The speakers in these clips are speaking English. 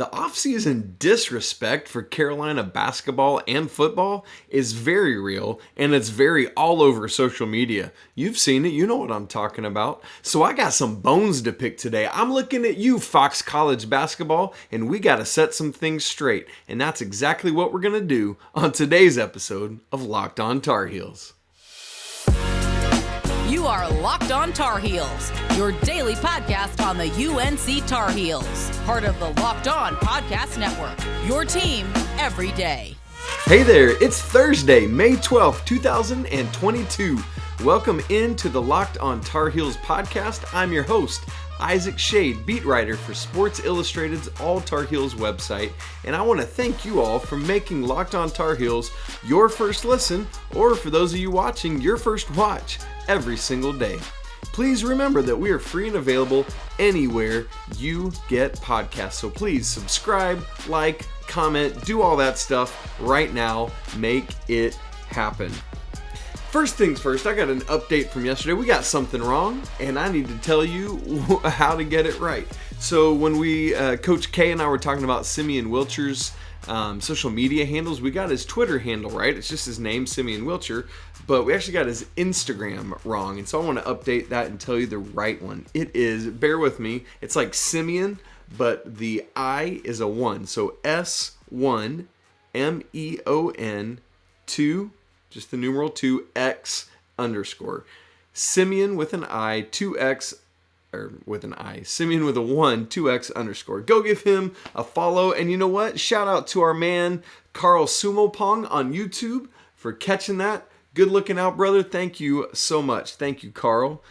The offseason disrespect for Carolina basketball and football is very real, and it's very all over social media. You've seen it, you know what I'm talking about. So I got some bones to pick today. I'm looking at you, Fox College basketball, and we got to set some things straight. And that's exactly what we're going to do on today's episode of Locked On Tar Heels. You are Locked On Tar Heels, your daily podcast on the UNC Tar Heels, part of the Locked On Podcast Network, your team every day. Hey there, it's Thursday, May 12th, 2022. Welcome into the Locked On Tar Heels podcast. I'm your host, Isaac Schade, beat writer for Sports Illustrated's All Tar Heels website, and I want to thank you all for making Locked On Tar Heels your first listen, or for those of you watching, your first watch every single day. Please remember that we are free and available anywhere you get podcasts, so please subscribe, like, comment, do all that stuff right now. Make it happen. First things first, I got an update from yesterday. We got something wrong, and I need to tell you how to get it right. So when Coach K and I were talking about Simeon Wilcher's social media handles, we got his Twitter handle right. It's just his name, Simeon Wilcher, but we actually got his Instagram wrong, and so I want to update that and tell you the right one. It is, bear with me, it's like Simeon, but the I is a 1, so S1 MEON 2, just the numeral 2, X underscore. Simeon with an I, 2X, or with an I. Simeon with a 1, 2X underscore. Go give him a follow. And you know what? Shout out to our man, Carl Sumopong on YouTube for catching that. Good looking out, brother. Thank you so much. Thank you, Carl.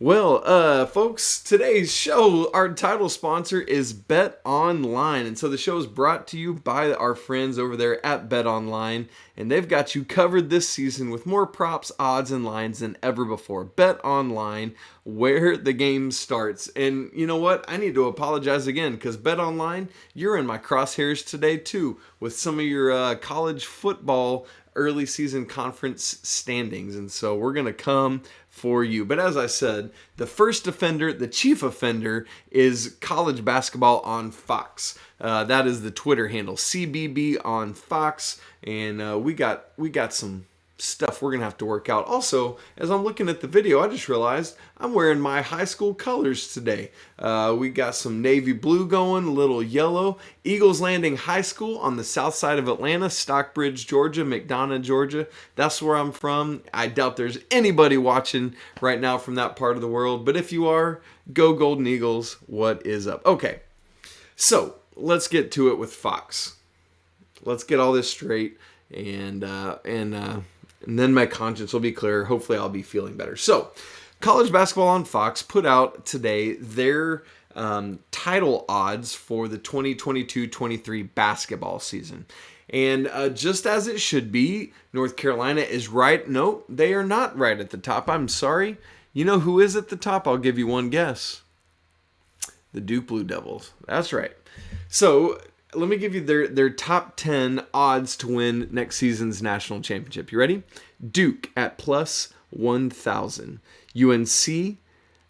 Well, folks, today's show, our title sponsor is BetOnline. And so the show is brought to you by our friends over there at BetOnline. And they've got you covered this season with more props, odds, and lines than ever before. BetOnline, where the game starts. And you know what? I need to apologize again because BetOnline, you're in my crosshairs today too with some of your college football early season conference standings. And so we're going to come for you. But as I said, the first offender, the chief offender, is college basketball on Fox. That is the Twitter handle, CBB on Fox. And we got some stuff we're going to have to work out. Also, as I'm looking at the video, I just realized I'm wearing my high school colors today. We got some navy blue going, a little yellow. Eagles Landing High School on the south side of Atlanta, Stockbridge, Georgia, McDonough, Georgia. That's where I'm from. I doubt there's anybody watching right now from that part of the world, but if you are, go Golden Eagles. What is up? Okay, so let's get to it with Fox. Let's get all this straight, and then my conscience will be clear. Hopefully I'll be feeling better. So, college basketball on Fox put out today their title odds for the 2022-23 basketball season. And just as it should be, North Carolina is right. No, they are not right at the top. I'm sorry. You know who is at the top? I'll give you one guess. The Duke Blue Devils. That's right. So, let me give you their top 10 odds to win next season's national championship. You ready? Duke at plus 1,000. UNC,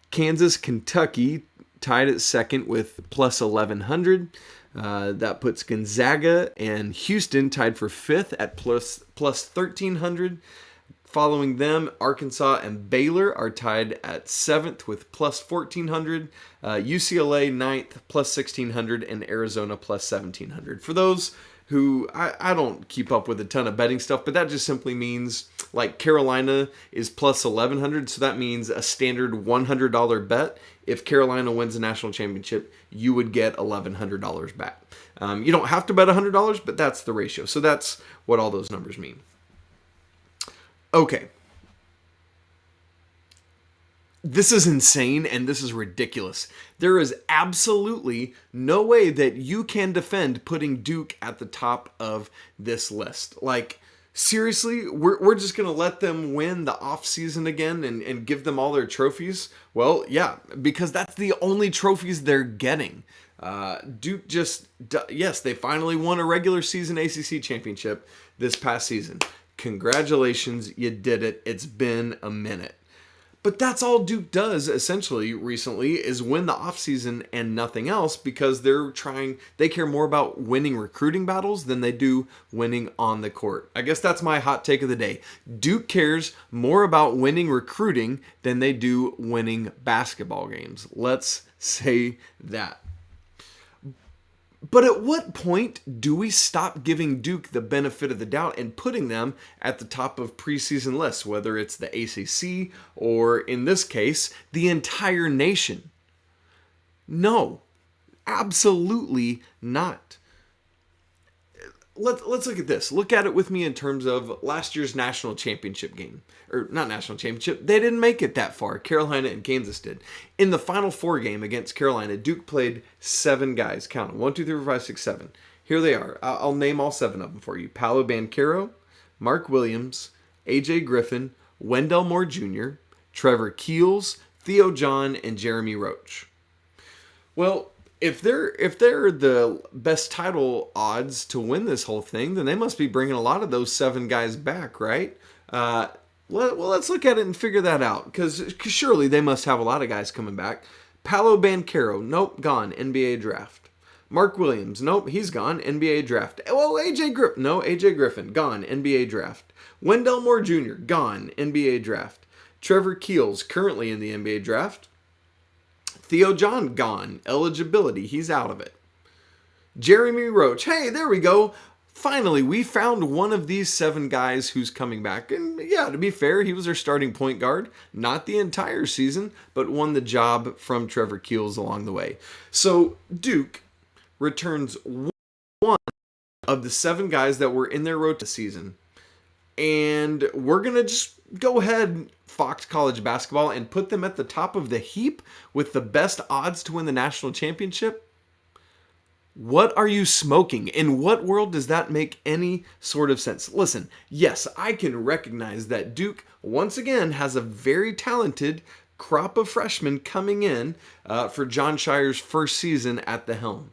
Kansas, Kentucky tied at second with plus 1,100. That puts Gonzaga and Houston tied for fifth at plus 1,300. Following them, Arkansas and Baylor are tied at 7th with plus 1,400. UCLA 9th, plus 1,600. And Arizona plus 1,700. For those who, I don't keep up with a ton of betting stuff, but that just simply means, like, Carolina is plus 1,100, so that means a standard $100 bet. If Carolina wins the national championship, you would get $1,100 back. You don't have to bet $100, but that's the ratio. So that's what all those numbers mean. Okay. This is insane and this is ridiculous. There is absolutely no way that you can defend putting Duke at the top of this list. Like, seriously, we're just going to let them win the offseason again and give them all their trophies? Well, yeah, because that's the only trophies they're getting. Duke yes, they finally won a regular season ACC championship this past season. Congratulations, you did it. It's been a minute. But that's all Duke does essentially recently is win the offseason and nothing else, because they care more about winning recruiting battles than they do winning on the court. I guess that's my hot take of the day. Duke cares more about winning recruiting than they do winning basketball games. Let's say that. But at what point do we stop giving Duke the benefit of the doubt and putting them at the top of preseason lists, whether it's the ACC or, in this case, the entire nation? No, absolutely not. Let's look at this. Look at it with me in terms of last year's national championship game. Or not national championship. They didn't make it that far. Carolina and Kansas did. In the Final Four game against Carolina, Duke played 7 guys. Count them. 1, 2, 3, 4, 5, 6, 7. Here they are. I'll name all 7 of them for you. Paolo Banchero, Mark Williams, AJ Griffin, Wendell Moore Jr., Trevor Keels, Theo John, and Jeremy Roach. Well, if they're the best title odds to win this whole thing, then they must be bringing a lot of those 7 guys back, right? Well, let's look at it and figure that out, because surely they must have a lot of guys coming back. Paolo Banchero, nope, gone, NBA draft. Mark Williams, nope, he's gone, NBA draft. Oh, AJ Griffin, gone, NBA draft. Wendell Moore Jr., gone, NBA draft. Trevor Keels, currently in the NBA draft. Theo John, gone. Eligibility, he's out of it. Jeremy Roach, hey, there we go. Finally, we found one of these 7 guys who's coming back. And yeah, to be fair, he was their starting point guard. Not the entire season, but won the job from Trevor Keels along the way. So Duke returns 1 of the 7 guys that were in their rotation season. And we're going to just go ahead, Fox College Basketball, and put them at the top of the heap with the best odds to win the national championship? What are you smoking? In what world does that make any sort of sense? Listen, yes, I can recognize that Duke, once again, has a very talented crop of freshmen coming in for Jon Scheyer's first season at the helm.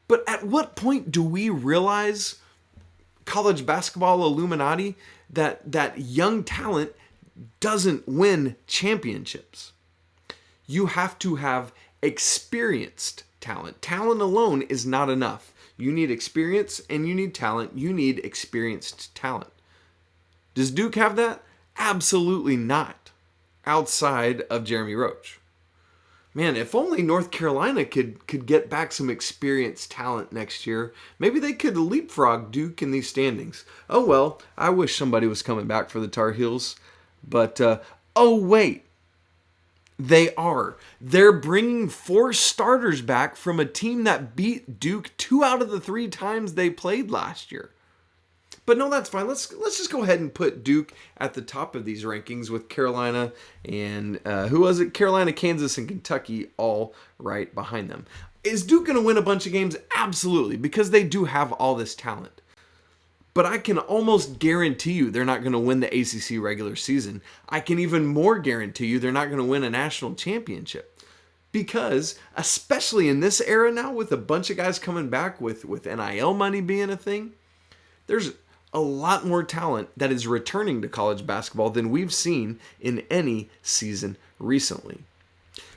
But at what point do we realize, college basketball Illuminati, that young talent doesn't win championships? You have to have experienced talent. Talent alone is not enough. You need experience and you need talent. You need experienced talent. Does Duke have that? Absolutely not. Outside of Jeremy Roach. Man, if only North Carolina could get back some experienced talent next year, maybe they could leapfrog Duke in these standings. Oh well, I wish somebody was coming back for the Tar Heels. But, oh wait, they are. They're bringing 4 starters back from a team that beat Duke 2 out of the 3 times they played last year. But no, that's fine. Let's just go ahead and put Duke at the top of these rankings with Carolina and, who was it? Carolina, Kansas, and Kentucky all right behind them. Is Duke going to win a bunch of games? Absolutely, because they do have all this talent. But I can almost guarantee you they're not going to win the ACC regular season. I can even more guarantee you they're not going to win a national championship. Because, especially in this era now, with a bunch of guys coming back with NIL money being a thing, there's a lot more talent that is returning to college basketball than we've seen in any season recently.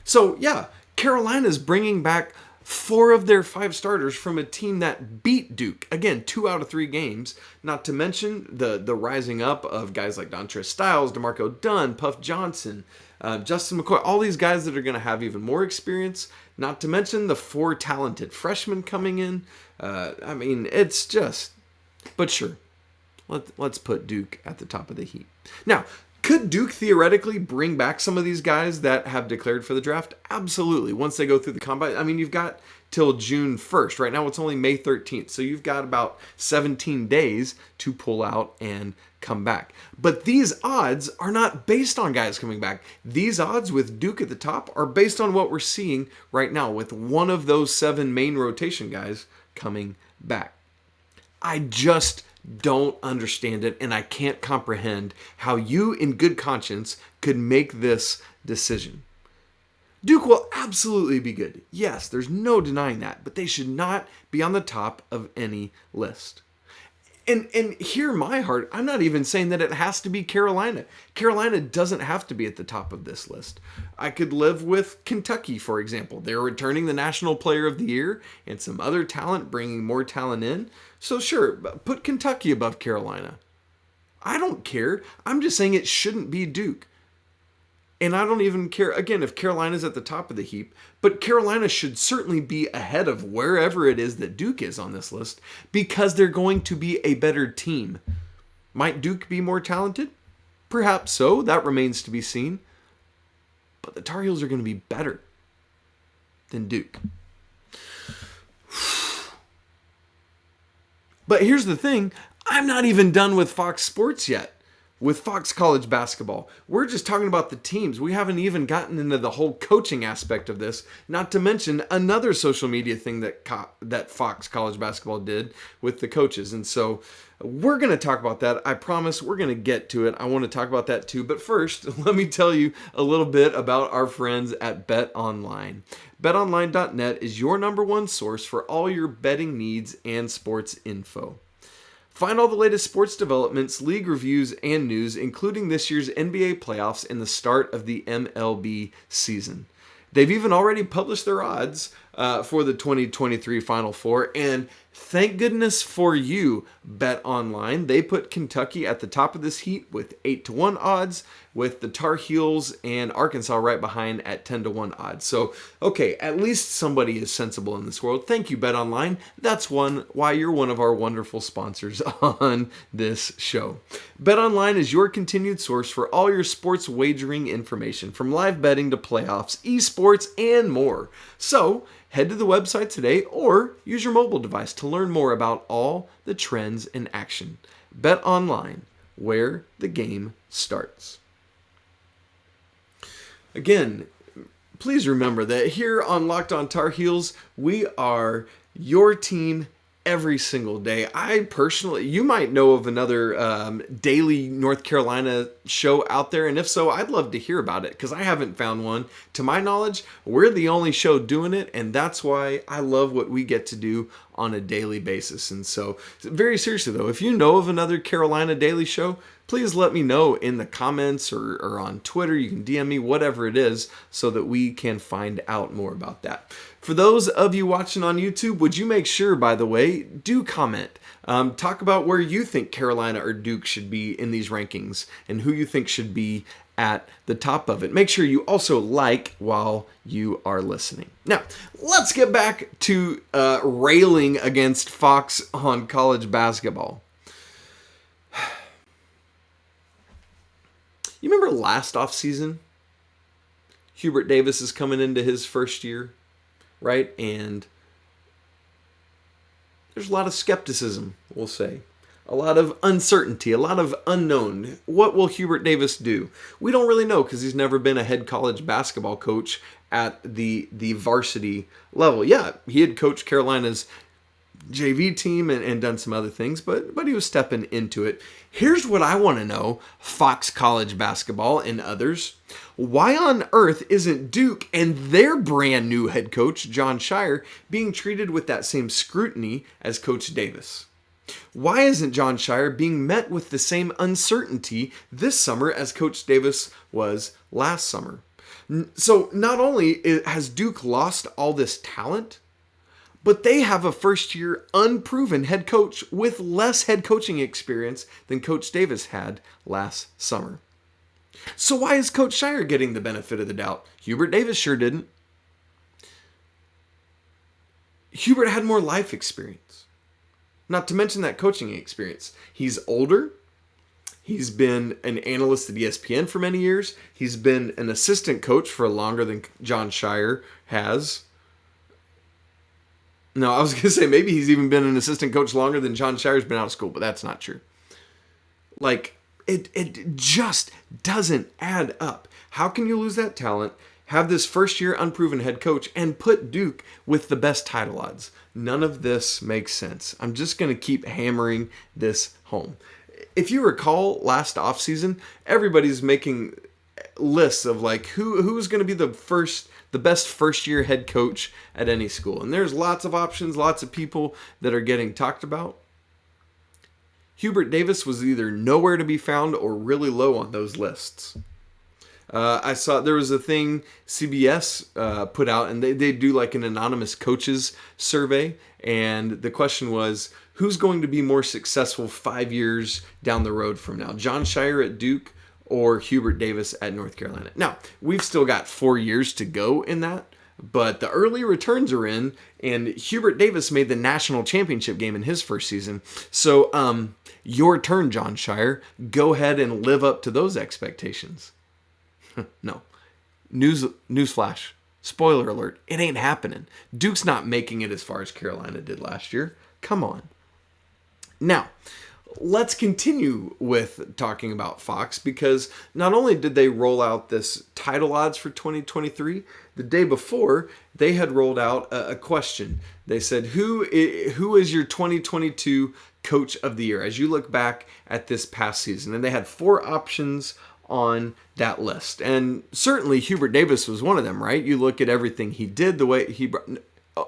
So, yeah, Carolina's bringing back 4 of their 5 starters from a team that beat Duke. Again, 2 out of 3 games. Not to mention the rising up of guys like Dontrez Styles, DeMarco Dunn, Puff Johnson, Justin McCoy, all these guys that are going to have even more experience. Not to mention the 4 talented freshmen coming in. I mean, it's just... But sure, let's put Duke at the top of the heap. Now, could Duke theoretically bring back some of these guys that have declared for the draft? Absolutely. Once they go through the combine, I mean, you've got till June 1st. Right now, it's only May 13th. So you've got about 17 days to pull out and come back. But these odds are not based on guys coming back. These odds with Duke at the top are based on what we're seeing right now with one of those 7 main rotation guys coming back. I just don't understand it, and I can't comprehend how you, in good conscience, could make this decision. Duke will absolutely be good. Yes, there's no denying that, but they should not be on the top of any list. And hear my heart, I'm not even saying that it has to be Carolina. Carolina doesn't have to be at the top of this list. I could live with Kentucky, for example. They're returning the National Player of the Year and some other talent, bringing more talent in. So sure, put Kentucky above Carolina. I don't care. I'm just saying it shouldn't be Duke. And I don't even care, again, if Carolina's at the top of the heap, but Carolina should certainly be ahead of wherever it is that Duke is on this list because they're going to be a better team. Might Duke be more talented? Perhaps so. That remains to be seen. But the Tar Heels are going to be better than Duke. But here's the thing. I'm not even done with Fox Sports yet. With Fox College Basketball. We're just talking about the teams. We haven't even gotten into the whole coaching aspect of this, not to mention another social media thing that Fox College Basketball did with the coaches. And so we're going to talk about that. I promise we're going to get to it. I want to talk about that too. But first, let me tell you a little bit about our friends at BetOnline. BetOnline.net is your number one source for all your betting needs and sports info. Find all the latest sports developments, league reviews, and news, including this year's NBA playoffs and the start of the MLB season. They've even already published their odds for the 2023 Final Four, and thank goodness for you, BetOnline. They put Kentucky at the top of this heat with 8-1 odds, with the Tar Heels and Arkansas right behind at 10-1 odds. So, okay, at least somebody is sensible in this world. Thank you, BetOnline. That's why you're one of our wonderful sponsors on this show. BetOnline is your continued source for all your sports wagering information, from live betting to playoffs, esports, and more. So, head to the website today or use your mobile device to learn more about all the trends in action. BetOnline, where the game starts. Again, please remember that here on Locked On Tar Heels, we are your team every single day. I personally, you might know of another daily North Carolina show out there, and if so, I'd love to hear about it because I haven't found one. To my knowledge, we're the only show doing it, and that's why I love what we get to do on a daily basis. And so, very seriously though, if you know of another Carolina daily show, please let me know in the comments or on Twitter. You can DM me, whatever it is, so that we can find out more about that. For those of you watching on YouTube, would you make sure, by the way, do comment. Talk about where you think Carolina or Duke should be in these rankings and who you think should be at the top of it. Make sure you also like while you are listening. Now, let's get back to railing against Fox on college basketball. You remember last offseason? Hubert Davis is coming into his first year, right? And there's a lot of skepticism, we'll say. A lot of uncertainty, a lot of unknown. What will Hubert Davis do? We don't really know because he's never been a head college basketball coach at the varsity level. Yeah, he had coached Carolina's JV team and done some other things, but he was stepping into it. Here's what I want to know, Fox College Basketball and others. Why on earth isn't Duke and their brand new head coach, Jon Scheyer, being treated with that same scrutiny as Coach Davis? Why isn't Jon Scheyer being met with the same uncertainty this summer as Coach Davis was last summer? So not only has Duke lost all this talent, but they have a first-year unproven head coach with less head coaching experience than Coach Davis had last summer. So why is Coach Scheyer getting the benefit of the doubt? Hubert Davis sure didn't. Hubert had more life experience. Not to mention that coaching experience. He's older. He's been an analyst at ESPN for many years. He's been an assistant coach for longer than Jon Scheyer has. No, I was going to say maybe he's even been an assistant coach longer than Jon Scheyer's been out of school, but that's not true. Like, it just doesn't add up. How can you lose that talent, have this first-year unproven head coach, and put Duke with the best title odds? None of this makes sense. I'm just going to keep hammering this home. If you recall last offseason, everybody's making lists of like who's going to be the best first-year head coach at any school. And there's lots of options, lots of people that are getting talked about. Hubert Davis was either nowhere to be found or really low on those lists. I saw there was a thing CBS put out, and they do like an anonymous coaches survey, and the question was, who's going to be more successful 5 years down the road from now? Jon Scheyer at Duke or Hubert Davis at North Carolina? Now, we've still got 4 years to go in that, but the early returns are in, and Hubert Davis made the national championship game in his first season. So, your turn, Jon Scheyer. Go ahead and live up to those expectations. No. Newsflash. Spoiler alert. It ain't happening. Duke's not making it as far as Carolina did last year. Come on. Now, let's continue with talking about Fox, because not only did they roll out this title odds for 2023, the day before, they had rolled out a question. They said, who is your 2022 Coach of the Year as you look back at this past season? And they had 4 options on that list. And certainly Hubert Davis was one of them, right? You look at everything he did, the way he brought...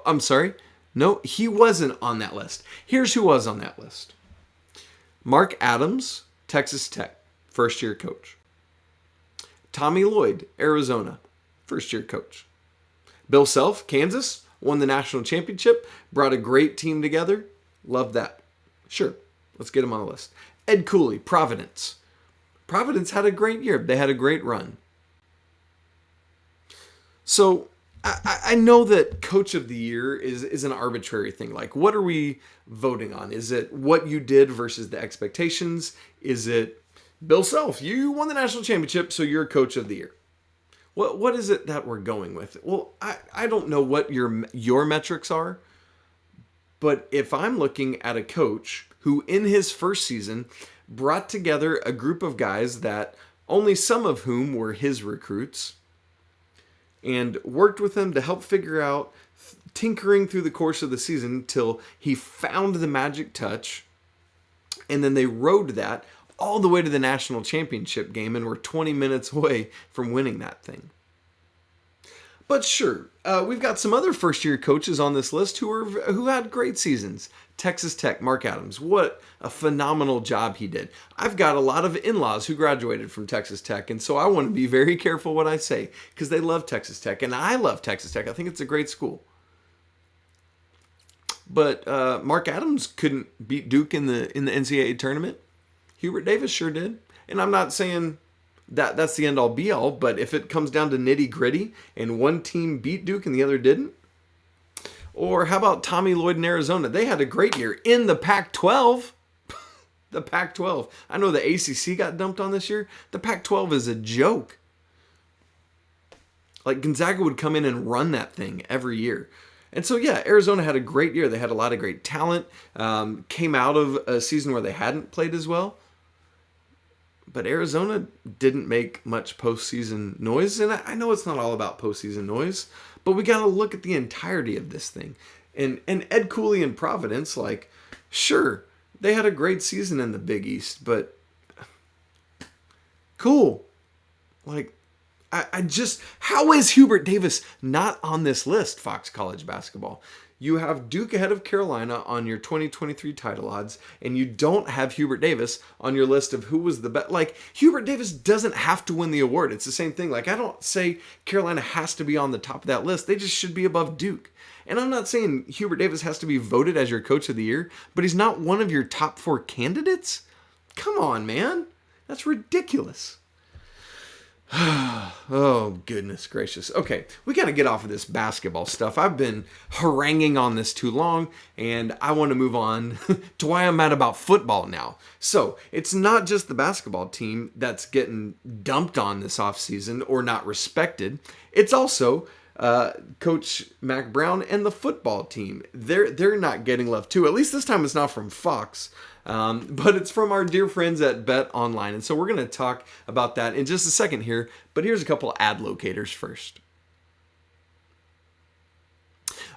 I'm sorry. No, he wasn't on that list. Here's who was on that list. Mark Adams, Texas Tech, first-year coach. Tommy Lloyd, Arizona, first-year coach. Bill Self, Kansas, won the national championship, brought a great team together. Love that. Sure, let's get him on the list. Ed Cooley, Providence. Providence had a great year. They had a great run. So I know that Coach of the Year is an arbitrary thing. Like, what are we voting on? Is it what you did versus the expectations? Is it Bill Self, you won the national championship, so you're Coach of the Year? What is it that we're going with? Well, I don't know what your metrics are, but if I'm looking at a coach who in his first season brought together a group of guys that only some of whom were his recruits, and worked with them to help figure out, tinkering through the course of the season till he found the magic touch, and then they rode that all the way to the national championship game and were 20 minutes away from winning that thing. But sure, we've got some other first-year coaches on this list who had great seasons. Texas Tech, Mark Adams, what a phenomenal job he did. I've got a lot of in-laws who graduated from Texas Tech, and so I want to be very careful what I say, because they love Texas Tech, and I love Texas Tech. I think it's a great school. But Mark Adams couldn't beat Duke in the NCAA tournament. Hubert Davis sure did. And I'm not saying that's the end-all be-all, but if it comes down to nitty-gritty and one team beat Duke and the other didn't, or how about Tommy Lloyd in Arizona? They had a great year in the Pac-12. The Pac-12. I know the ACC got dumped on this year. The Pac-12 is a joke. Like, Gonzaga would come in and run that thing every year. And so, yeah, Arizona had a great year. They had a lot of great talent. Came out of a season where they hadn't played as well. But Arizona didn't make much postseason noise. And I know it's not all about postseason noise, but we got to look at the entirety of this thing. And Ed Cooley in Providence, like, sure, they had a great season in the Big East, but cool. Like, I just, how is Hubert Davis not on this list, Fox College Basketball? You have Duke ahead of Carolina on your 2023 title odds, and you don't have Hubert Davis on your list of who was the best. Like, Hubert Davis doesn't have to win the award. It's the same thing. Like, I don't say Carolina has to be on the top of that list. They just should be above Duke. And I'm not saying Hubert Davis has to be voted as your Coach of the Year, but he's not one of your top 4 candidates? Come on, man. That's ridiculous. Oh, goodness gracious. Okay, we got to get off of this basketball stuff. I've been haranguing on this too long, and I want to move on to why I'm mad about football now. So, it's not just the basketball team that's getting dumped on this offseason or not respected. It's also Coach Mack Brown and the football team. They're not getting love too. At least this time it's not from Fox. But it's from our dear friends at BetOnline. And so we're going to talk about that in just a second here. But here's a couple ad locators first.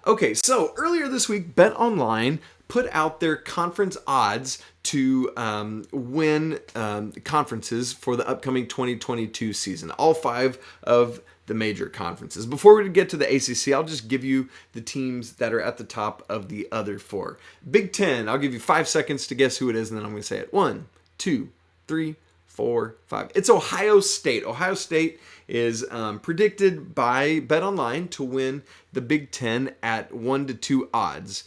Okay, so earlier this week, BetOnline put out their conference odds to win conferences for the upcoming 2022 season. All 5 of the major conferences. Before we get to the ACC, I'll just give you the teams that are at the top of the other 4. Big Ten, I'll give you 5 seconds to guess who it is, and then I'm going to say it. 1, 2, 3, 4, 5. It's Ohio State. Ohio State is predicted by BetOnline to win the Big Ten at 1-2 odds.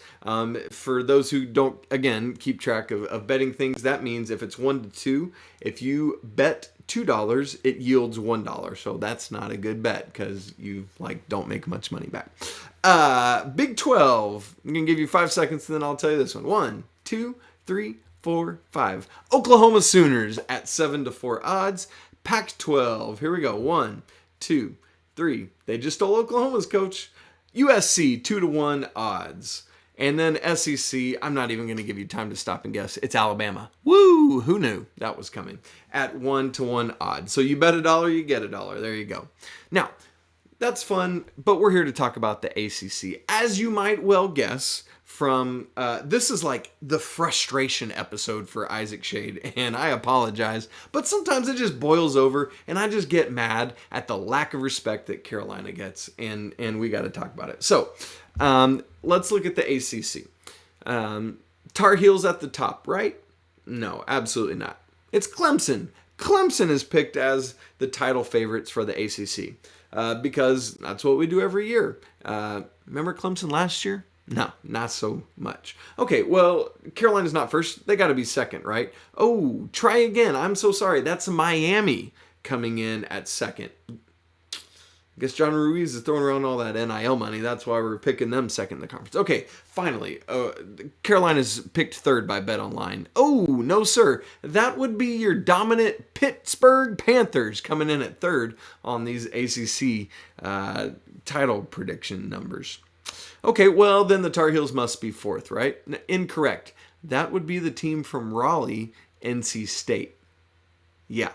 For those who don't, again, keep track of betting things, that means if it's 1-2, if you bet $2, it yields $1. So that's not a good bet because you don't make much money back. Big 12. I'm going to give you 5 seconds and then I'll tell you this one. 1, 2, 3, 4, 5. Oklahoma Sooners at 7-4 odds. Pac-12. Here we go. 1, 2, 3. They just stole Oklahoma's coach. USC 2-1 odds. And then SEC, I'm not even going to give you time to stop and guess. It's Alabama. Woo! Who knew that was coming? At 1-1 odds. So you bet $1, you get $1. There you go. Now, that's fun, but we're here to talk about the ACC. As you might well guess from, this is like the frustration episode for Isaac Schade, and I apologize, but sometimes it just boils over, and I just get mad at the lack of respect that Carolina gets, and we got to talk about it. So, let's look at the ACC. Tar Heels at the top, right? No, absolutely not. It's Clemson. Clemson is picked as the title favorites for the ACC because that's what we do every year. Remember Clemson last year? No, not so much. Okay, well, Carolina's not first. They got to be second, right? Oh, try again. I'm so sorry. That's Miami coming in at second. I guess John Ruiz is throwing around all that NIL money. That's why we're picking them second in the conference. Okay, finally, Carolina's picked third by BetOnline. Oh, no, sir. That would be your dominant Pittsburgh Panthers coming in at third on these ACC title prediction numbers. Okay, well, then the Tar Heels must be fourth, right? Incorrect. That would be the team from Raleigh, NC State. Yeah.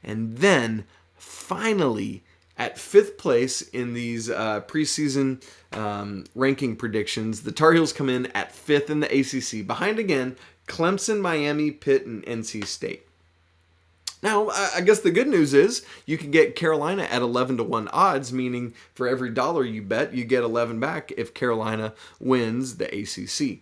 And then, finally, at fifth place in these preseason ranking predictions, the Tar Heels come in at fifth in the ACC, behind again Clemson, Miami, Pitt, and NC State. Now, I guess the good news is you can get Carolina at 11-1 odds, meaning for every dollar you bet, you get 11 back if Carolina wins the ACC.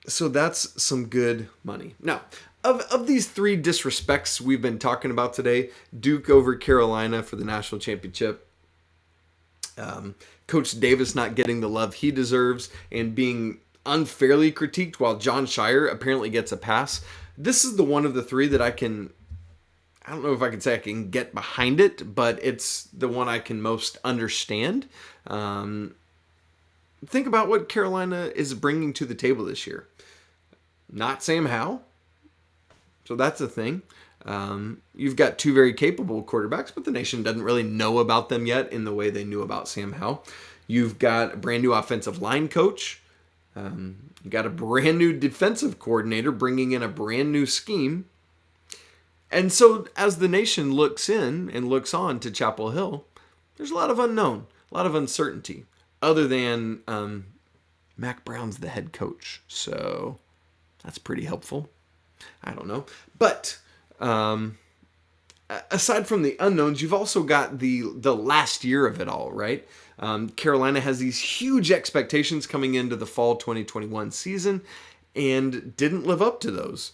So that's some good money. Now, Of these 3 disrespects we've been talking about today, Duke over Carolina for the national championship, Coach Davis not getting the love he deserves and being unfairly critiqued while Jon Scheyer apparently gets a pass, this is the one of the 3 that I don't know if I can say I can get behind it, but it's the one I can most understand. Think about what Carolina is bringing to the table this year. Not Sam Howell. So that's a thing. You've got 2 very capable quarterbacks, but the nation doesn't really know about them yet in the way they knew about Sam Howell. You've got a brand new offensive line coach. You've got a brand new defensive coordinator bringing in a brand new scheme. And so as the nation looks in and looks on to Chapel Hill, there's a lot of unknown, a lot of uncertainty, other than Mack Brown's the head coach. So that's pretty helpful. I don't know. But aside from the unknowns, you've also got the last year of it all, right? Carolina has these huge expectations coming into the fall 2021 season and didn't live up to those.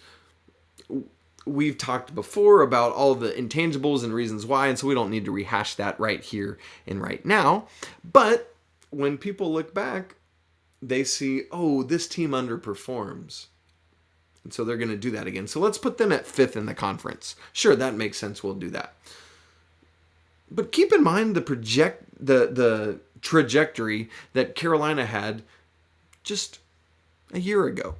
We've talked before about all the intangibles and reasons why, and so we don't need to rehash that right here and right now. But when people look back, they see, oh, this team underperforms. And so they're going to do that again. So let's put them at 5th in the conference. Sure, that makes sense. We'll do that. But keep in mind the trajectory that Carolina had just a year ago.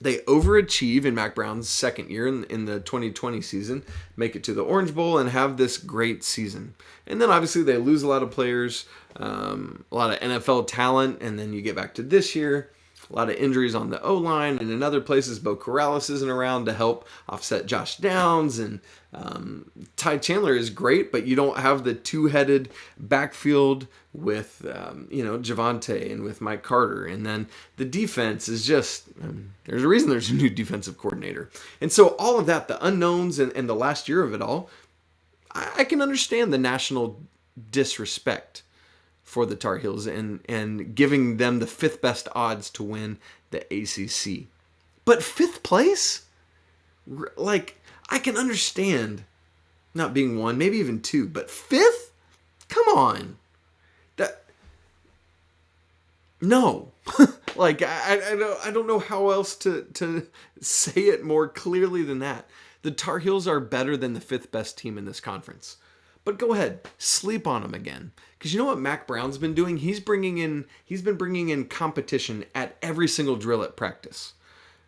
They overachieve in Mack Brown's second year in the 2020 season, make it to the Orange Bowl, and have this great season. And then obviously they lose a lot of players, a lot of NFL talent, and then you get back to this year. A lot of injuries on the O-line, and in other places, Bo Corrales isn't around to help offset Josh Downs, and Ty Chandler is great, but you don't have the two-headed backfield with Javonte and with Mike Carter. And then the defense is just, there's a reason there's a new defensive coordinator. And so all of that, the unknowns and the last year of it all, I can understand the national disrespect for the Tar Heels and giving them the 5th best odds to win the ACC. But 5th place? Like, I can understand not being 1, maybe even 2, but 5th? Come on. No. Like, I don't know how else to say it more clearly than that. The Tar Heels are better than the 5th best team in this conference. But go ahead, sleep on them again. Because you know what Mack Brown's been doing? He's been bringing in competition at every single drill at practice.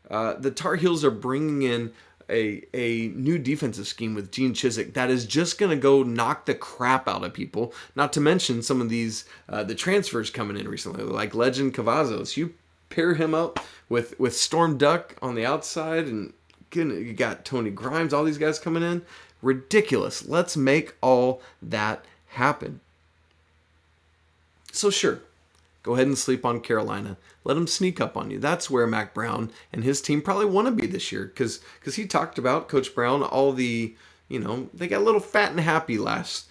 The Tar Heels are bringing in a new defensive scheme with Gene Chizik that is just going to go knock the crap out of people. Not to mention some of these, the transfers coming in recently, like Legend Cavazos. You pair him up with Storm Duck on the outside, and you got Tony Grimes, all these guys coming in. Ridiculous. Let's make all that happen. So sure, go ahead and sleep on Carolina. Let them sneak up on you. That's where Mack Brown and his team probably want to be this year, because he talked about, Coach Brown, all the, they got a little fat and happy last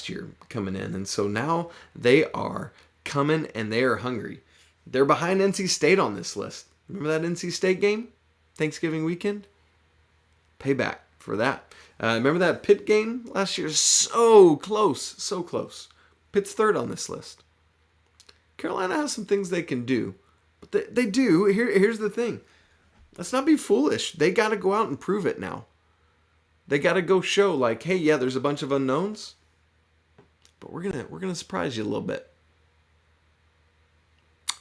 year coming in. And so now they are coming and they are hungry. They're behind NC State on this list. Remember that NC State game? Thanksgiving weekend? Payback for that. Remember that Pitt game last year? So close, so close. Pitt's 3rd on this list. Carolina has some things they can do, but they do. Here's the thing. Let's not be foolish. They got to go out and prove it now. They got to go show, like, hey, yeah, there's a bunch of unknowns, but we're gonna surprise you a little bit.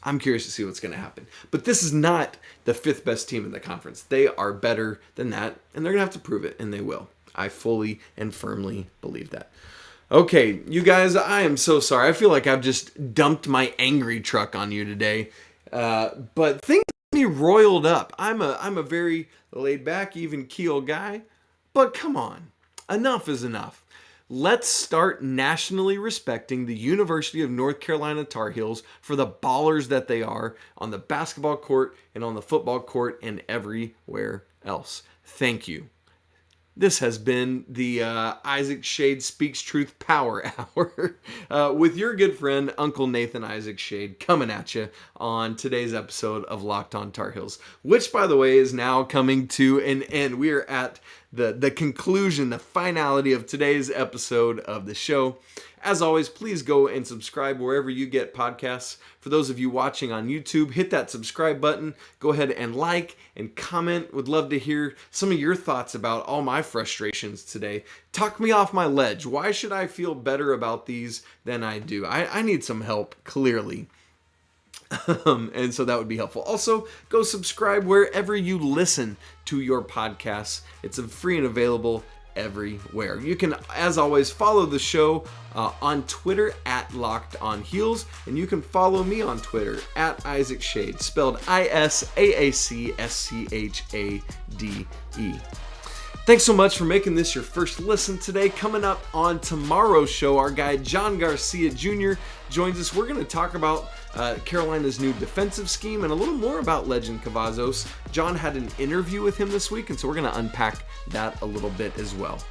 I'm curious to see what's going to happen. But this is not the 5th best team in the conference. They are better than that, and they're going to have to prove it, and they will. I fully and firmly believe that. Okay, you guys, I am so sorry. I feel like I've just dumped my angry truck on you today. But things get me roiled up. I'm a very laid-back, even keel guy. But come on, enough is enough. Let's start nationally respecting the University of North Carolina Tar Heels for the ballers that they are on the basketball court and on the football court and everywhere else. Thank you. This has been the Isaac Schade Speaks Truth Power Hour with your good friend, Uncle Nathan Isaac Schade, coming at you on today's episode of Locked On Tar Heels, which, by the way, is now coming to an end. We are at the conclusion, the finality of today's episode of the show. As always, please go and subscribe wherever you get podcasts. For those of you watching on YouTube, hit that subscribe button. Go ahead and like and comment. Would love to hear some of your thoughts about all my frustrations today. Talk me off my ledge. Why should I feel better about these than I do? I need some help, clearly. And so that would be helpful. Also, go subscribe wherever you listen to your podcasts. It's free and available everywhere. You can, as always, follow the show on Twitter at Locked On Heels, and you can follow me on Twitter at Isaac Schade, spelled ISAACSCHADE. Thanks so much for making this your first listen today. Coming up on tomorrow's show, our guy John Garcia Jr. joins us. We're going to talk about Carolina's new defensive scheme and a little more about Legend Cavazos. John had an interview with him this week, and so we're going to unpack that a little bit as well.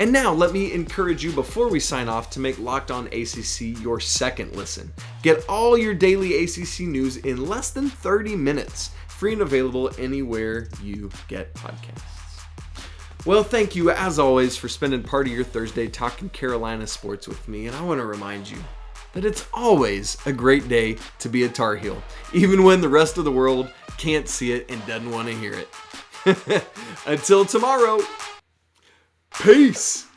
And now, let me encourage you before we sign off to make Locked On ACC your second listen. Get all your daily ACC news in less than 30 minutes, free and available anywhere you get podcasts. Well, thank you, as always, for spending part of your Thursday talking Carolina sports with me, and I want to remind you that it's always a great day to be a Tar Heel, even when the rest of the world can't see it and doesn't want to hear it. Until tomorrow, peace!